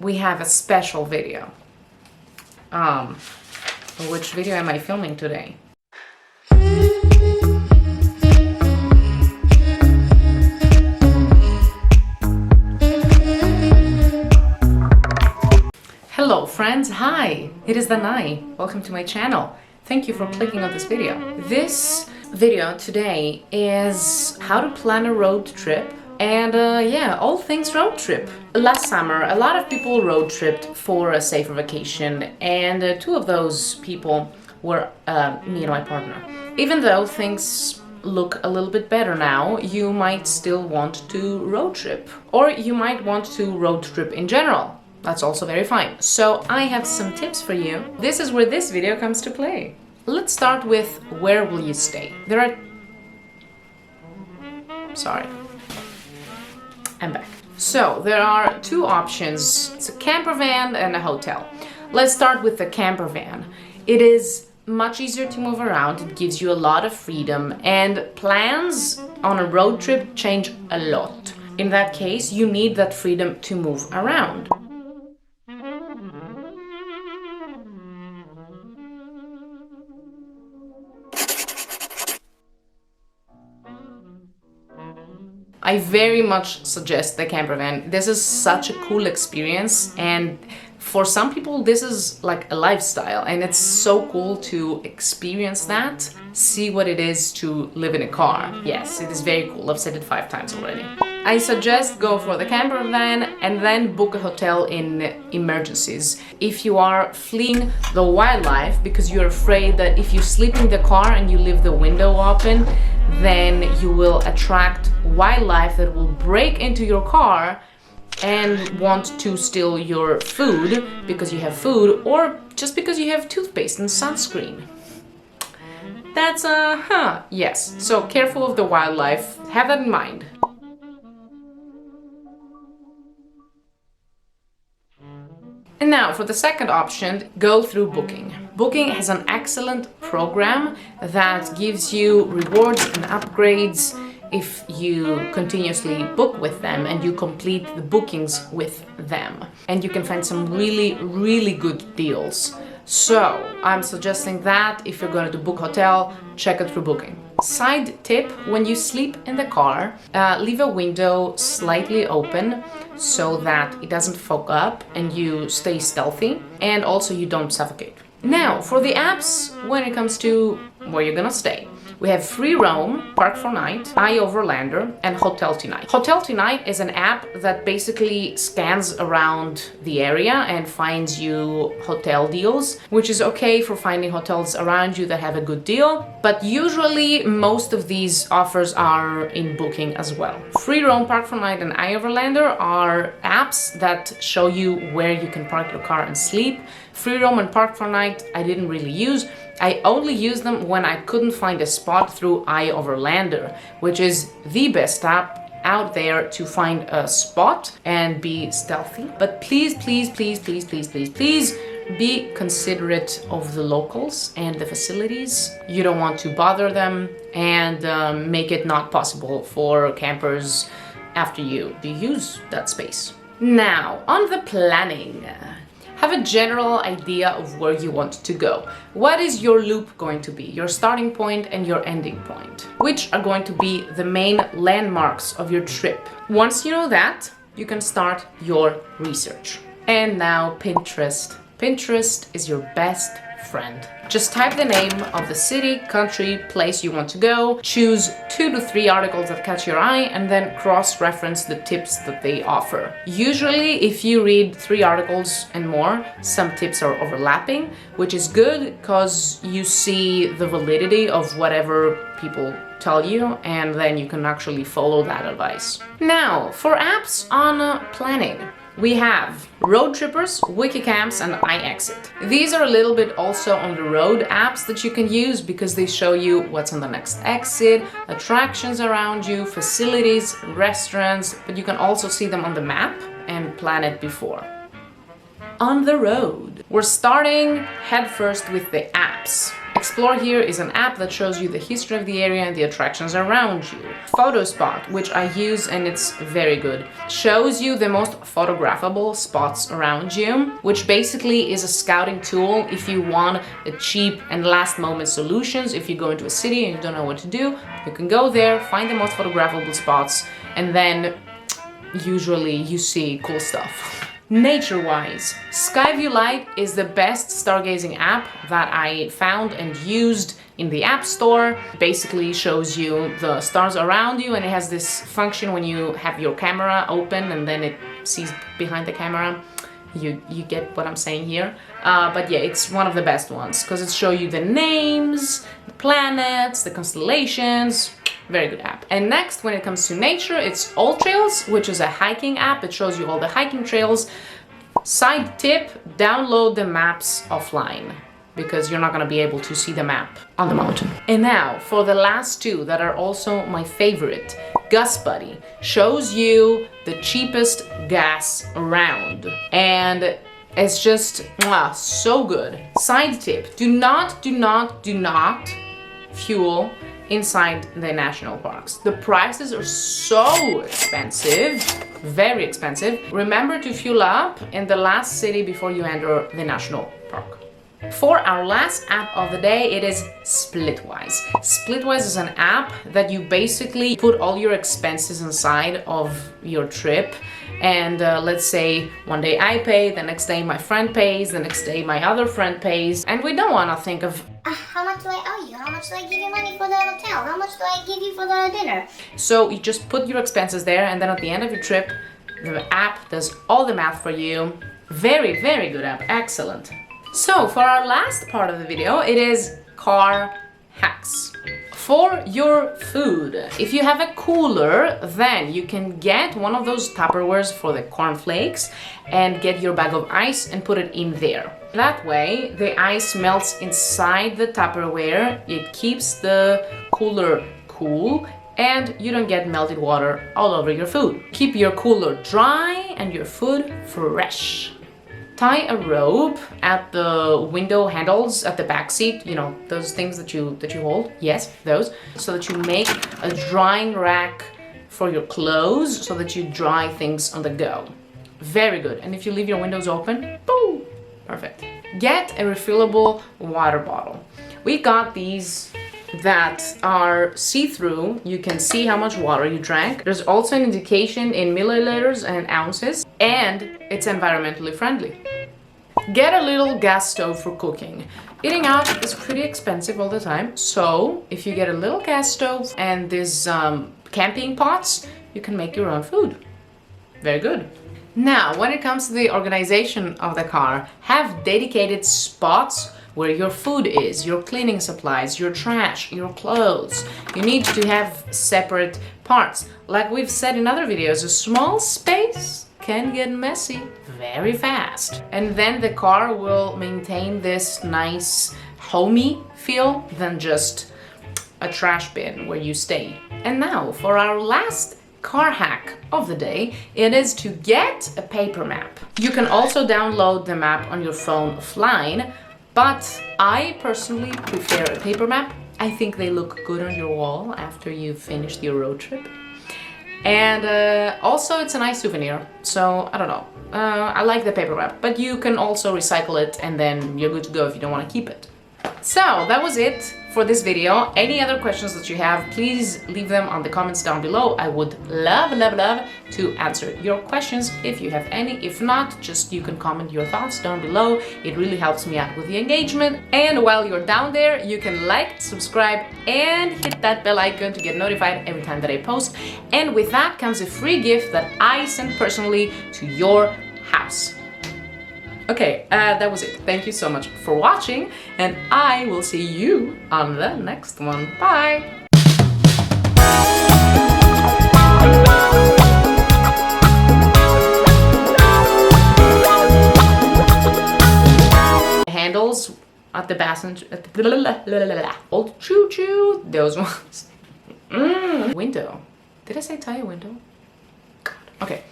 we have a special video. Which video am I filming today? Hello friends, hi! It is Danai. Welcome to my channel. Thank you for clicking on this video. This video today is how to plan a road trip and yeah, all things road trip. Last summer, a lot of people road tripped for a safer vacation, and two of those people were me and my partner. Even though things look a little bit better now, you might still want to road trip, or you might want to road trip in general. That's also very fine. So I have some tips for you. This is where this video comes to play. Let's start with where will you stay? There are... Sorry. I'm back. So there are two options. It's a camper van and a hotel. Let's start with the camper van. It is much easier to move around. It gives you a lot of freedom, and plans on a road trip change a lot. In that case, you need that freedom to move around. I very much suggest the camper van. This is such a cool experience, and for some people this is like a lifestyle, and it's so cool to experience that, see what it is to live in a car. Yes, it is very cool. I've said it 5 times already. I suggest go for the camper van and then book a hotel in emergencies. If you are fleeing the wildlife because you're afraid that if you sleep in the car and you leave the window open, then you will attract wildlife that will break into your car and want to steal your food because you have food, or just because you have toothpaste and sunscreen. That's yes, so careful of the wildlife, have that in mind. And now for the second option, go through Booking. Booking has an excellent program that gives you rewards and upgrades if you continuously book with them and you complete the bookings with them. And you can find some really good deals. So I'm suggesting that if you're going to book hotel, check it through Booking. Side tip, when you sleep in the car, leave a window slightly open so that it doesn't fog up and you stay stealthy, and also you don't suffocate. Now for the apps when it comes to where you're gonna stay. We have Free Roam, Park for Night, iOverlander, and Hotel Tonight. Hotel Tonight is an app that basically scans around the area and finds you hotel deals, which is okay for finding hotels around you that have a good deal, but usually most of these offers are in Booking as well. Free Roam, Park for Night, and iOverlander are apps that show you where you can park your car and sleep. Free Roam and Park for Night I didn't really use. I only use them when I couldn't find a spot through iOverlander, which is the best app out there to find a spot and be stealthy. But please be considerate of the locals and the facilities. You don't want to bother them and make it not possible for campers after you to use that space. Now, on the planning. Have a general idea of where you want to go. What is your loop going to be? Your starting point and your ending point, which are going to be the main landmarks of your trip. Once you know that, you can start your research. And now Pinterest. Pinterest is your best friend. Just type the name of the city, country, place you want to go, choose 2 to 3 articles that catch your eye, and then cross-reference the tips that they offer. Usually, if you read 3 articles and more, some tips are overlapping, which is good because you see the validity of whatever people tell you, and then you can actually follow that advice. Now, for apps on planning. We have Road Trippers, Wikicamps, and iExit. These are a little bit also on the road apps that you can use because they show you what's on the next exit, attractions around you, facilities, restaurants, but you can also see them on the map and plan it before. On the road, we're starting headfirst with the app. Maps. Explore here is an app that shows you the history of the area and the attractions around you. Photo Spot, which I use and it's very good, shows you the most photographable spots around you, which basically is a scouting tool if you want a cheap and last moment solutions. If you go into a city and you don't know what to do, you can go there, find the most photographable spots, and then usually you see cool stuff. Nature-wise, Skyview Lite is the best stargazing app that I found and used in the App Store. Basically shows you the stars around you, and it has this function when you have your camera open and then it sees behind the camera. You get what I'm saying here. But yeah, it's one of the best ones because it shows you the names, the planets, the constellations. Very good app. And next, when it comes to nature, it's All Trails, which is a hiking app. It shows you all the hiking trails. Side tip, download the maps offline because you're not going to be able to see the map on the mountain. And now for the last two that are also my favorite. Gas Buddy shows you the cheapest gas around, and it's just so good. Side tip, do not fuel inside the national parks. The prices are so expensive, very expensive. Remember to fuel up in the last city before you enter the national park. For our last app of the day, it is Splitwise. Splitwise is an app that you basically put all your expenses inside of your trip. And let's say one day I pay, the next day my friend pays, the next day my other friend pays. And we don't want to think of how much do I owe you? How much do I give you money for the hotel? How much do I give you for the dinner? So you just put your expenses there, and then at the end of your trip, the app does all the math for you. Very, very good app. Excellent. So for our last part of the video, it is car hacks. For your food, if you have a cooler, then you can get one of those Tupperwares for the cornflakes and get your bag of ice and put it in there. That way, the ice melts inside the Tupperware, it keeps the cooler cool, and you don't get melted water all over your food. Keep your cooler dry and your food fresh. Tie a rope at the window handles at the back seat, you know, those things that you hold. Yes, those. So that you make a drying rack for your clothes so that you dry things on the go. Very good. And if you leave your windows open, boom, perfect. Get a refillable water bottle. We got these that are see-through. You can see how much water you drank. There's also an indication in milliliters and ounces, and it's environmentally friendly. Get a little gas stove for cooking. Eating out is pretty expensive all the time, so if you get a little gas stove and these camping pots, you can make your own food. Very good. Now, when it comes to the organization of the car, have dedicated spots where your food is, your cleaning supplies, your trash, your clothes. You need to have separate parts. Like we've said in other videos, a small space can get messy very fast. And then the car will maintain this nice homey feel than just a trash bin where you stay. And now for our last car hack of the day, it is to get a paper map. You can also download the map on your phone offline, but I personally prefer a paper map. I think they look good on your wall after you've finished your road trip. And also it's a nice souvenir, so I don't know. I like the paper map, but you can also recycle it and then you're good to go if you don't want to keep it. So that was it for this video. Any other questions that you have, please leave them on the comments down below. I would love to answer your questions if you have any. If not, just you can comment your thoughts down below. It really helps me out with the engagement. And while you're down there, you can like, subscribe, and hit that bell icon to get notified every time that I post. And with that comes a free gift that I send personally to your house. Okay, that was it. Thank you so much for watching, and I will see you on the next one. Bye! Handles at the passenger, at the old choo-choo, those ones. Window. Did I say tie a window? God. Okay.